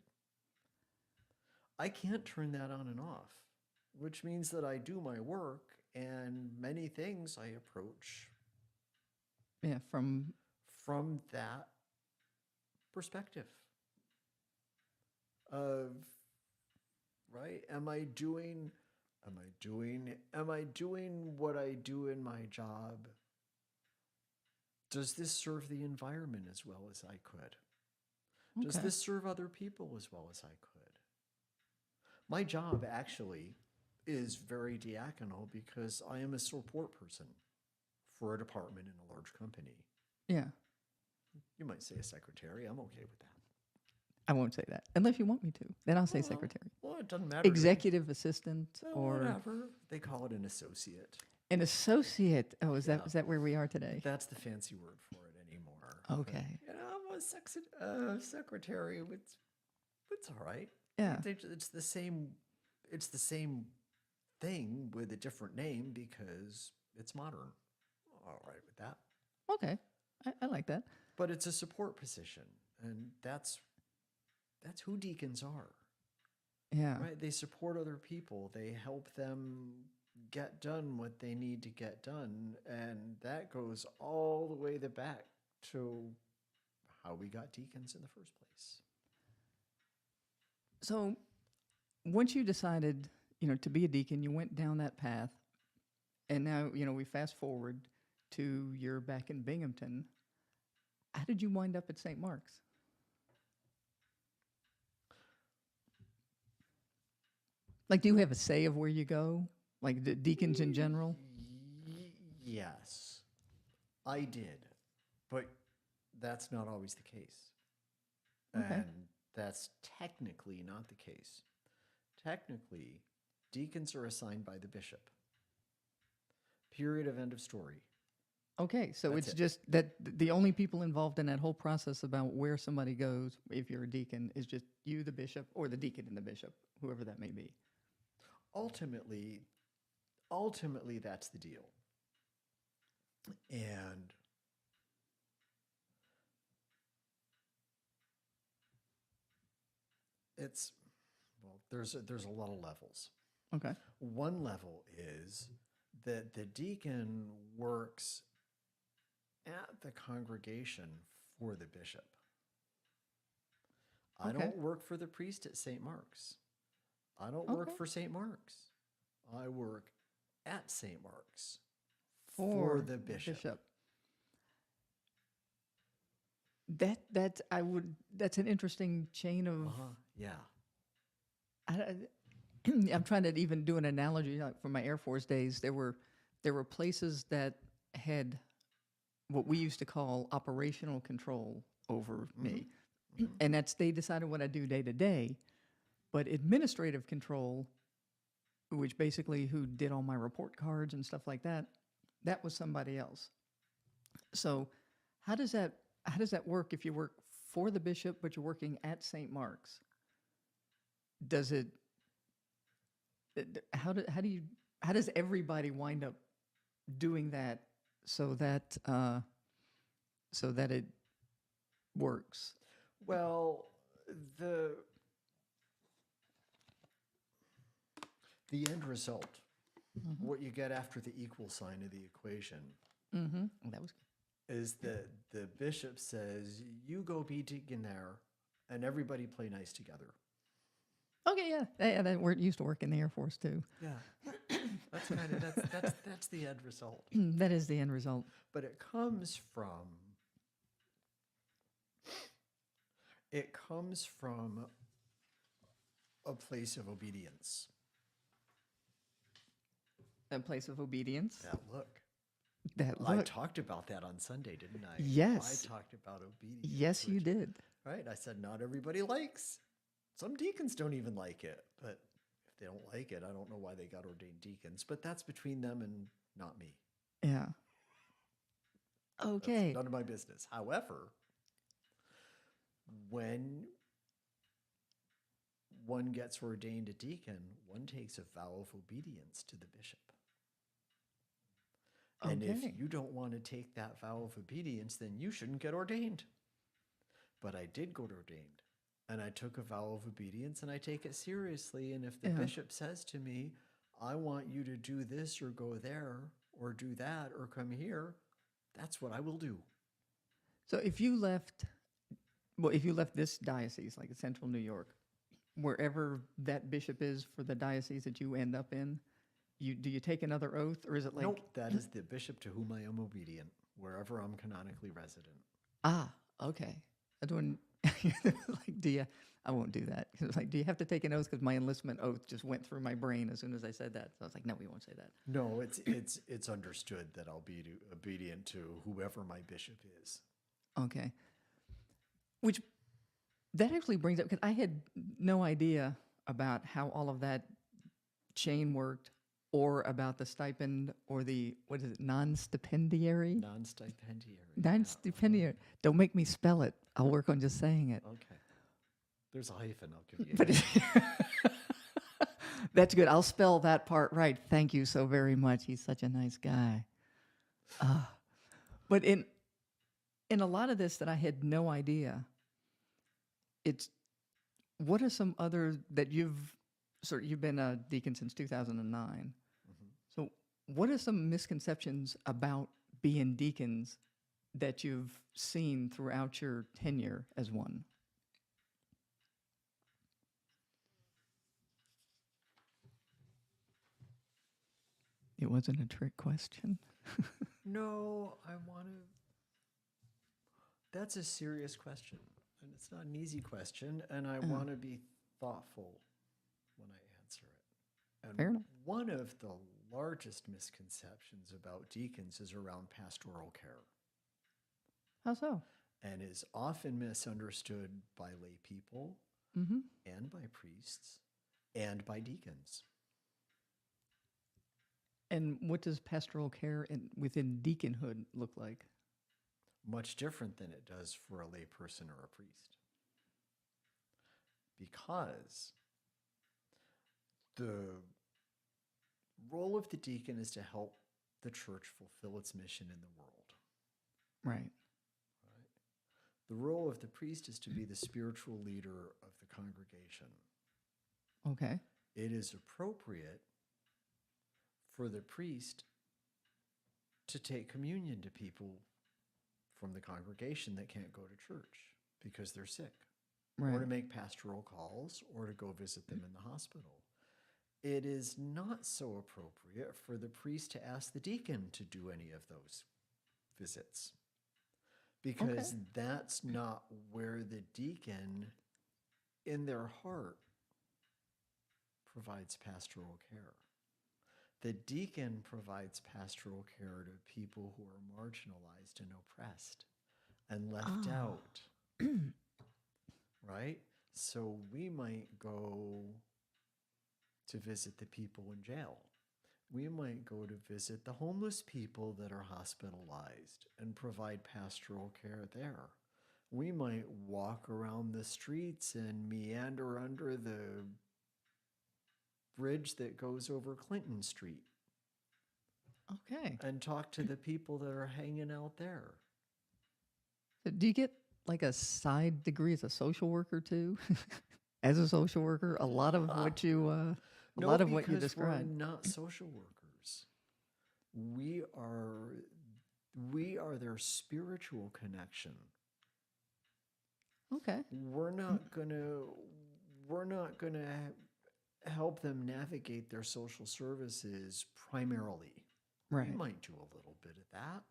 I can't turn that on and off, which means that I do my work and many things I approach Yeah, from that perspective of, right, am I doing what I do in my job? Does this serve the environment as well as I could? Does okay. this serve other people as well as I could? My job actually is very diaconal because I am a support person for a department in a large company. Yeah, You might say a secretary. I'm okay with that. I won't say that unless you want me to. Then I'll say Well, secretary, Well, it doesn't matter to me. executive assistant, Well, or whatever. They call it an associate. an associate. Oh, is Yeah. that where we are today? That's the fancy word for it anymore. Okay. But, I'm a secretary. It's all right. Yeah. It's the same. It's the same thing with a different name because it's modern. All right with that. Okay. I like that. But it's a support position, and that's who deacons are. Yeah. Right? They support other people. They help them get done what they need to get done, and that goes all the way back to how we got deacons in the first place. So once you decided, to be a deacon, you went down that path, and now, we fast forward to you're back in Binghamton. How did you wind up at St. Mark's? Like, do you have a say of where you go? Like the deacons in general? Yes, I did, but that's not always the case. Okay. And that's technically not the case. Technically, deacons are assigned by the bishop. Period of end of story. Okay, so That's it's it. just that the only people involved in that whole process about where somebody goes, if you're a deacon, is just you, the bishop, or the deacon and the bishop, whoever that may be. Ultimately, that's the deal. And it's, well, there's a lot of levels. Okay. One level is that the deacon works at the congregation for the bishop. I Okay. don't work for the priest at St. Mark's. I don't work Okay. for St. Mark's. I work at St. Mark's For for the bishop. That's an interesting chain of. Yeah. I, I'm trying to even do an analogy like from my Air Force days. There were places that had what we used to call operational control over me, and that's they decided what I do day to day. But administrative control, which basically who did all my report cards and stuff like that, that was somebody else. So, how does that how does that work if you work for the bishop but you're working at St. Mark's? Does it how do you how does everybody wind up doing that so that so that it works? Well, the the end result, what you get after the equal sign of the equation, That was is that the bishop says, "You go be deacon there, and everybody play nice together." okay. Yeah, that word used to work in the Air Force too. Yeah, that's the end result. That is the end result. But it comes from a place of obedience. A place of obedience. That look. That I look. talked about that on Sunday, didn't I? Yes. I talked about obedience. Yes, you did. Right? I said not everybody likes. Some deacons don't even like it, but if they don't like it, I don't know why they got ordained deacons, but that's between them and not me. Yeah. That's Okay. none of my business. However, when one gets ordained a deacon, one takes a vow of obedience to the bishop. And if Okay. you don't want to take that vow of obedience, then you shouldn't get ordained. But I did get ordained, and I took a vow of obedience, and I take it seriously. And if the Yeah. bishop says to me, "I want you to do this or go there or do that or come here," that's what I will do. So if you left this diocese, like in Central New York, wherever that bishop is for the diocese that you end up in, do you take another oath, or is it like Nope, that is the bishop to whom I am obedient, wherever I'm canonically resident. okay? That's when like do you? I won't do that. 'Cause it's like, do you have to take an oath? Because my enlistment oath just went through my brain as soon as I said that. So I was like, no, we won't say that. No, it's understood that I'll be obedient to whoever my bishop is. Okay. Which that actually brings up because I had no idea about how all of that chain worked, or about the stipend or the what is it, non-stipendiary? Non-stipendiary. Non-stipendiary. Don't make me spell it. I'll work on just saying it. Okay. There's a hyphen. I'll give you. But that's good. I'll spell that part right. Thank you so very much. He's such a nice guy. But in a lot of this that I had no idea, it's what are some other that you've been a deacon since 2009. So what are some misconceptions about being deacons that you've seen throughout your tenure as one? It wasn't a trick question. No, I want to. That's a serious question, and it's not an easy question, and I want to be thoughtful when I answer it. And Fair enough. one of the largest misconceptions about deacons is around pastoral care, How so? and is often misunderstood by lay people Mm-hmm. and by priests and by deacons. And what does pastoral care within deaconhood look like? Much different than it does for a lay person or a priest. Because the role of the deacon is to help the church fulfill its mission in the world. Right. The role of the priest is to be the spiritual leader of the congregation. Okay. It is appropriate for the priest to take communion to people from the congregation that can't go to church because they're sick, or to Right. make pastoral calls, or to go visit them in the hospital. It is not so appropriate for the priest to ask the deacon to do any of those visits. because that's not where the deacon in their heart provides pastoral care. The deacon provides pastoral care to people who are marginalized and oppressed and left out, right? So we might go to visit the people in jail. We might go to visit the homeless people that are hospitalized and provide pastoral care there. We might walk around the streets and meander under the bridge that goes over Clinton Street Okay. and talk to the people that are hanging out there. So do you get like a side degree as a social worker too? As a social worker, a lot of what you No, what you because described. we're not social workers. We are their spiritual connection. Okay. We're not gonna help them navigate their social services primarily. Right. We might do a little bit of that.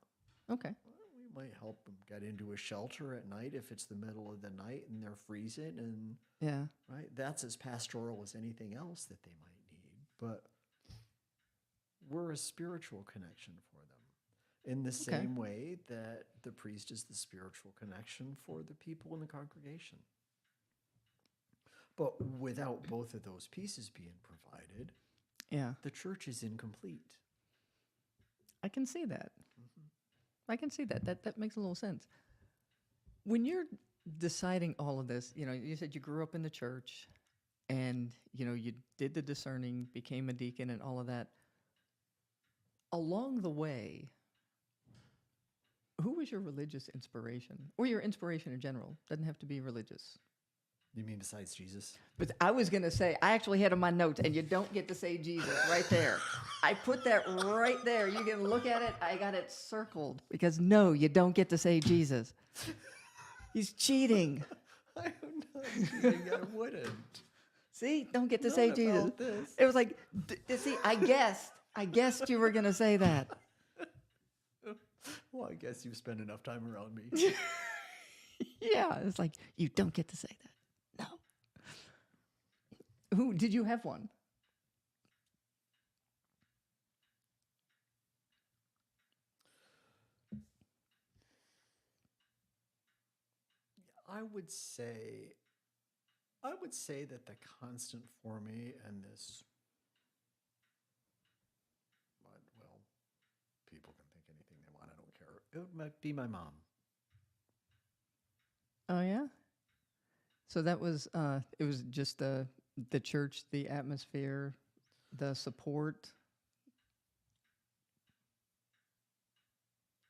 Okay. We might help them get into a shelter at night if it's the middle of the night and they're freezing, and Yeah. right, that's as pastoral as anything else that they might need. But we're a spiritual connection for them in the same way that the priest is the spiritual connection for the people in the congregation. But without both of those pieces being provided, Yeah. the church is incomplete. I can see that. I can see that. That makes a little sense. When you're deciding all of this, you said you grew up in the church and, you did the discerning, became a deacon and all of that. Along the way, who was your religious inspiration? Or your inspiration in general? Doesn't have to be religious. You mean besides Jesus? But I was going to say, I actually had on my notes, and you don't get to say Jesus right there. I put that right there. You can look at it. I got it circled because no, you don't get to say Jesus. He's cheating. I'm not cheating. I wouldn't. See, don't get to Not say Jesus. about this. It was like, see, I guessed you were going to say that. Well, I guess you've spent enough time around me. Yeah, it's like, you don't get to say that. No. Who, did you have one? I would say that the constant for me and this, well, people can think anything they want. I don't care. It might be my mom. Oh, yeah? So that was, it was just the church, the atmosphere, the support.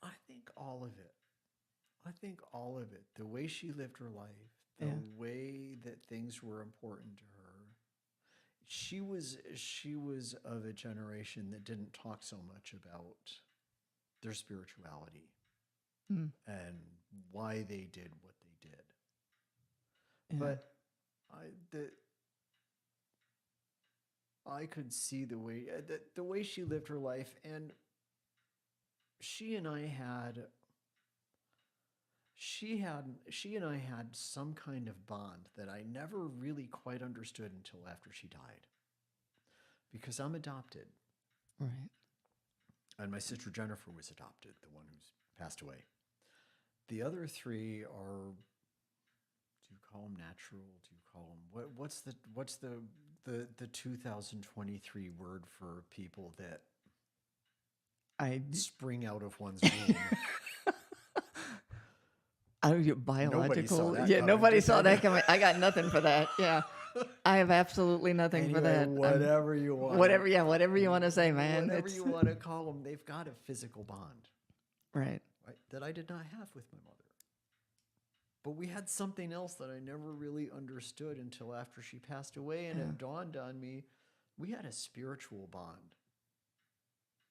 I think all of it. The way she lived her life, the Yeah. way that things were important to her. She was of a generation that didn't talk so much about their spirituality Mm. and why they did what they did. Yeah. But I could see the way she lived her life, and she and I had some kind of bond that I never really quite understood until after she died. Because I'm adopted. Right. And my sister Jennifer was adopted, the one who's passed away. The other three are, do you call them natural? Do you call them what's the 2023 word for people that spring out of one's womb? Biological. Nobody Nobody saw saw that that coming. I got nothing for that. Yeah. I have absolutely nothing for that. Whatever you want. Whatever you want to say, man. Whatever you want to call them, they've got a physical bond. Right. That I did not have with my mother. But we had something else that I never really understood until after she passed away, and it dawned on me, we had a spiritual bond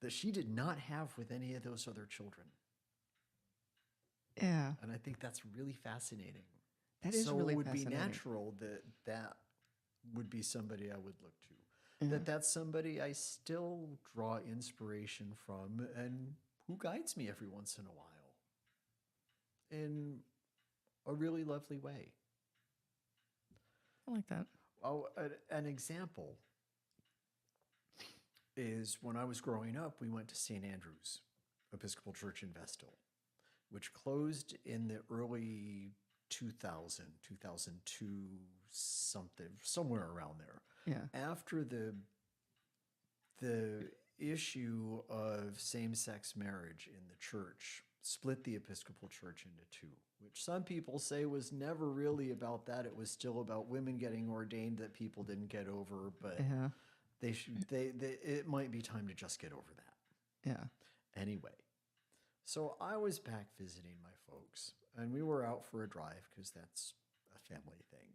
that she did not have with any of those other children. Yeah. And I think that's really fascinating. That is really it would fascinating. be natural that would be somebody I would look to. That's somebody I still draw inspiration from and who guides me every once in a while. in a really lovely way. I like that. Oh, an example is when I was growing up, we went to St. Andrew's Episcopal Church in Vestal, which closed in the early 2002, something, somewhere around there. Yeah. After the issue of same-sex marriage in the church split the Episcopal Church into two, which some people say was never really about that. It was still about women getting ordained that people didn't get over, but Yeah. it might be time to just get over that. Yeah. Anyway, so I was back visiting my folks, and we were out for a drive because that's a family thing.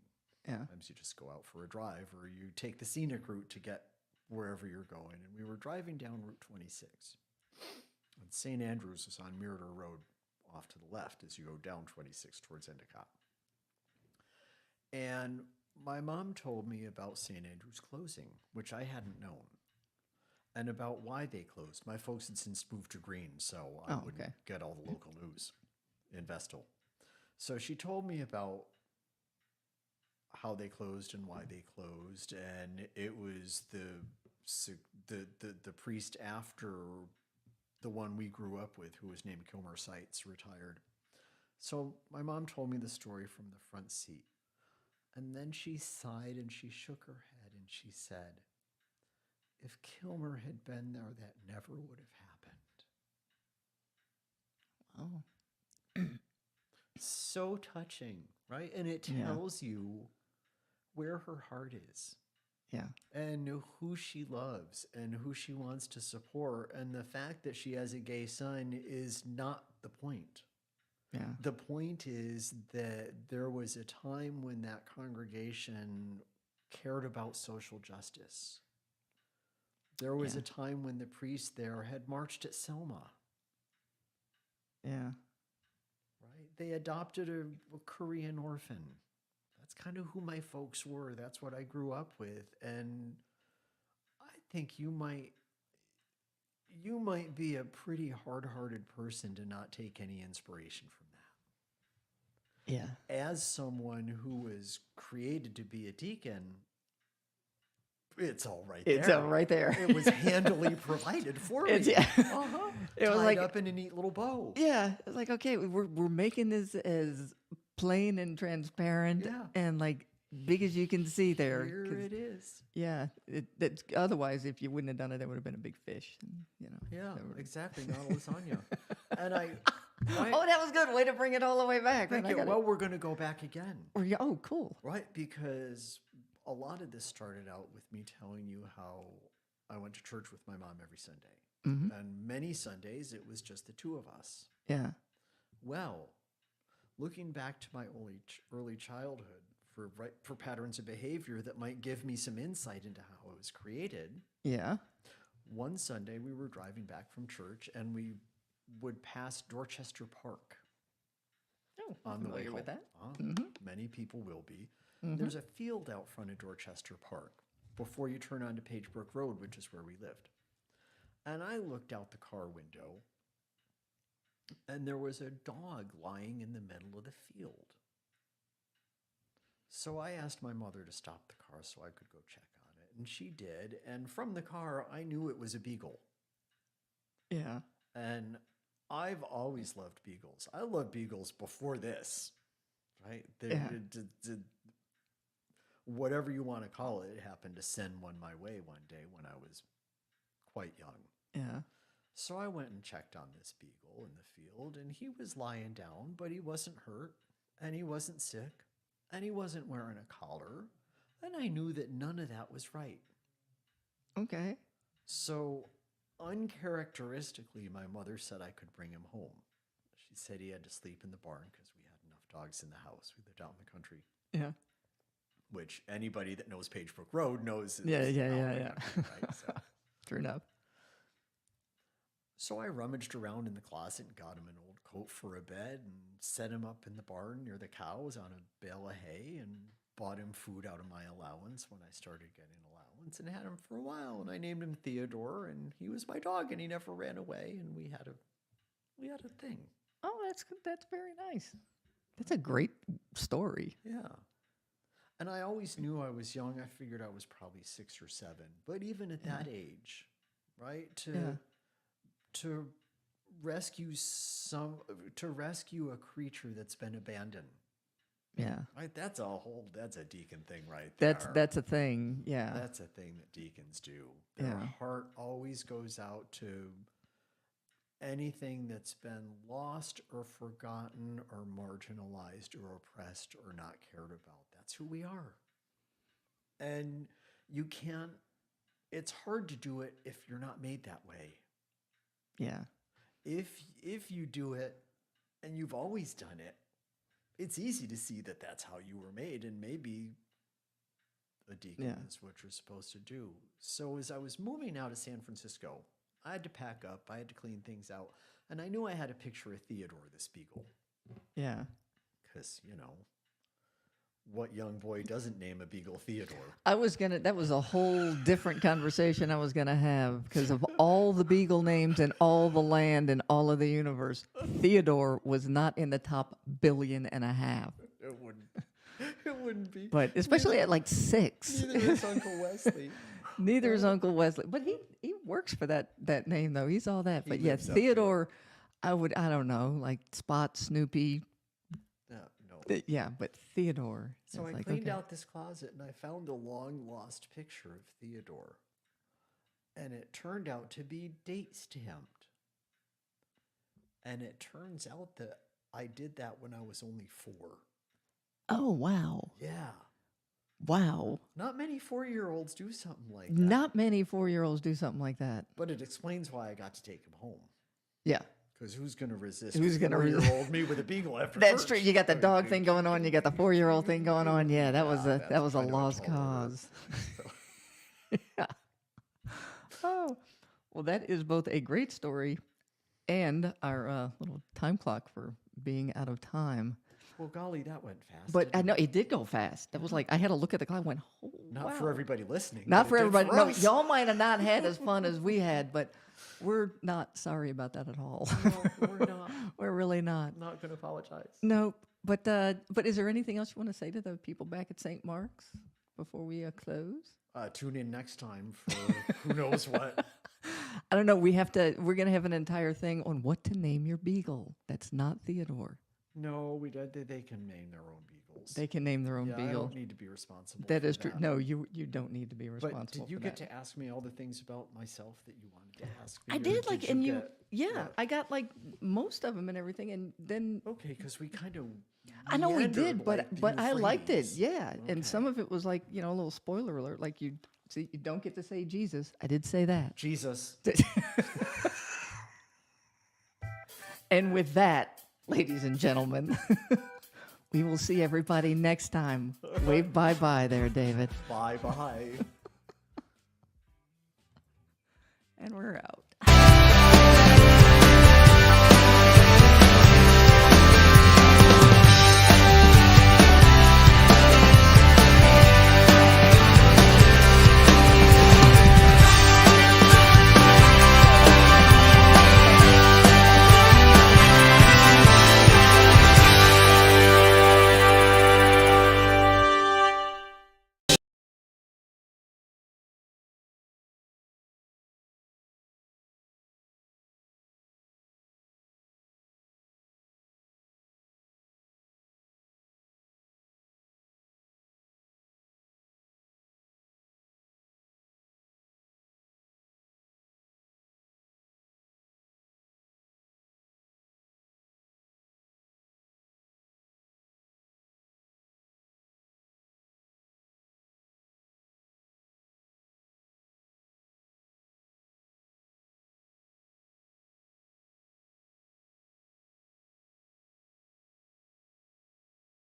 Yeah. Sometimes you just go out for a drive or you take the scenic route to get wherever you're going. And we were driving down Route 26. And St. Andrews is on Mirador Road off to the left as you go down 26 towards Endicott. And my mom told me about St. Andrews closing, which I hadn't known, and about why they closed. My folks had since moved to Green, so I wouldn't get all the local news in Vestal. So she told me about how they closed and why they closed, and it was the priest after the one we grew up with, who was named Kilmer Seitz, retired. So my mom told me the story from the front seat, and then she sighed and she shook her head and she said, "If Kilmer had been there, that never would have happened." Oh. So touching, right? And it tells you where her heart is. Yeah. And who she loves and who she wants to support. And the fact that she has a gay son is not the point. Yeah. The point is that there was a time when that congregation cared about social justice. There was a time when the priest there had marched at Selma. Yeah. Right? They adopted a Korean orphan. That's kind of who my folks were. That's what I grew up with. And I think you might be a pretty hard-hearted person to not take any inspiration from that. Yeah. As someone who was created to be a deacon, it's all right there. It's all right there. It was handily provided for me. Yeah. It was Tied like up in a neat little bow. Yeah. It's like, okay, we're making this as plain and transparent and like big as you can see there. Here it is. Yeah. Otherwise, if you wouldn't have done it, it would have been a big fish. And, Yeah, exactly. Not a lasagna. And oh, that was good. Way to bring it all the way back. Thank you. Well, we're going to go back again. Oh, cool. Right, because a lot of this started out with me telling you how I went to church with my mom every Sunday. Mm-hmm. And many Sundays, it was just the two of us. Yeah. Well, looking back to my early childhood for patterns of behavior that might give me some insight into how I was created. Yeah. One Sunday, we were driving back from church, and we would pass Dorchester Park. Oh, on the way home. With that. Many people will be. There's a field out front of Dorchester Park before you turn onto Pagebrook Road, which is where we lived. And I looked out the car window, and there was a dog lying in the middle of the field. So I asked my mother to stop the car so I could go check on it, and she did. And from the car, I knew it was a beagle. Yeah. And I've always loved beagles. I loved beagles before this, right? Whatever you want to call it, it happened to send one my way one day when I was quite young. Yeah. So I went and checked on this beagle in the field, and he was lying down, but he wasn't hurt, and he wasn't sick, and he wasn't wearing a collar, and I knew that none of that was right. Okay. So uncharacteristically, my mother said I could bring him home. She said he had to sleep in the barn because we had enough dogs in the house. We lived out in the country. Yeah. Which anybody that knows Pagebrook Road knows. Yeah. Country, right? So. True enough. So I rummaged around in the closet and got him an old coat for a bed and set him up in the barn near the cows on a bale of hay and bought him food out of my allowance when I started getting allowance and had him for a while. And I named him Theodore, and he was my dog, and he never ran away, and we had a thing. Oh, that's very nice. That's a great story. Yeah. And I always knew I was young. I figured I was probably 6 or 7. But even at that age, right? To rescue a creature that's been abandoned. Yeah. Right? That's a deacon thing right That's there. that's a thing. Yeah. That's a thing that deacons do. Their Yeah. heart always goes out to anything that's been lost or forgotten or marginalized or oppressed or not cared about. That's who we are. And you can't, it's hard to do it if you're not made that way. Yeah. If you do it and you've always done it, it's easy to see that that's how you were made, and maybe a deacon is what you're supposed to do. So as I was moving out of San Francisco, I had to pack up, I had to clean things out, and I knew I had to picture of Theodore the Beagle. Yeah. Because, what young boy doesn't name a beagle Theodore? That was a whole different conversation I was going to have, because of all the beagle names and all the land and all of the universe, Theodore was not in the top 1.5 billion. It wouldn't be. But especially at like 6. Neither is Uncle Wesley. Neither is Uncle Wesley. But he works for that name, though. He's all that. But yeah, lives up Theodore, I don't know, like Spot, Snoopy. No. Yeah, but Theodore. So I like, cleaned okay. out this closet and I found a long lost picture of Theodore. And it turned out to be date stamped. And it turns out that I did that when I was only 4. Oh, wow. Yeah. Wow. Not many 4-year-olds do something like that. Not many 4-year-olds do something like that. But it explains why I got to take him home. Yeah. Because who's going to resist Who's gonna 4-year-old me with a beagle after That's church? true. You got the dog thing going on. You got the 4-year-old thing going on. Yeah, that was a that's kind of a lost tall order. cause. Yeah. Oh, well, that is both a great story and our little time clock for being out of time. Well, golly, that went fast. But I didn't know it did go fast. That was like I had to look at the clock. And went, oh, Not wow. for everybody listening. Not but for it did everybody. for No, us. y'all might have not had as fun as we had, but we're not sorry about that at all. No, we're not. We're really not. Not going to apologize. No, but is there anything else you want to say to the people back at St. Mark's before we close? Tune in next time for who knows what. I don't know. We're going to have an entire thing on what to name your beagle. That's not Theodore. No, they can name their own beagles. They can name their own I beagle. don't need to be responsible. That for is true. that. No, you don't need to be responsible. But did you for get that. to ask me all the things about myself that you wanted to ask me? I or did yeah. I got like most of them and everything, and then Okay, because we kind of. I know we did, meandered, but like, but I liked it, phrase. yeah. And Okay. some of it was like a little spoiler alert, like you don't get to say Jesus. I did say that. Jesus. And with that, ladies and gentlemen, we will see everybody next time. Wave bye-bye there, David. Bye bye. And we're out.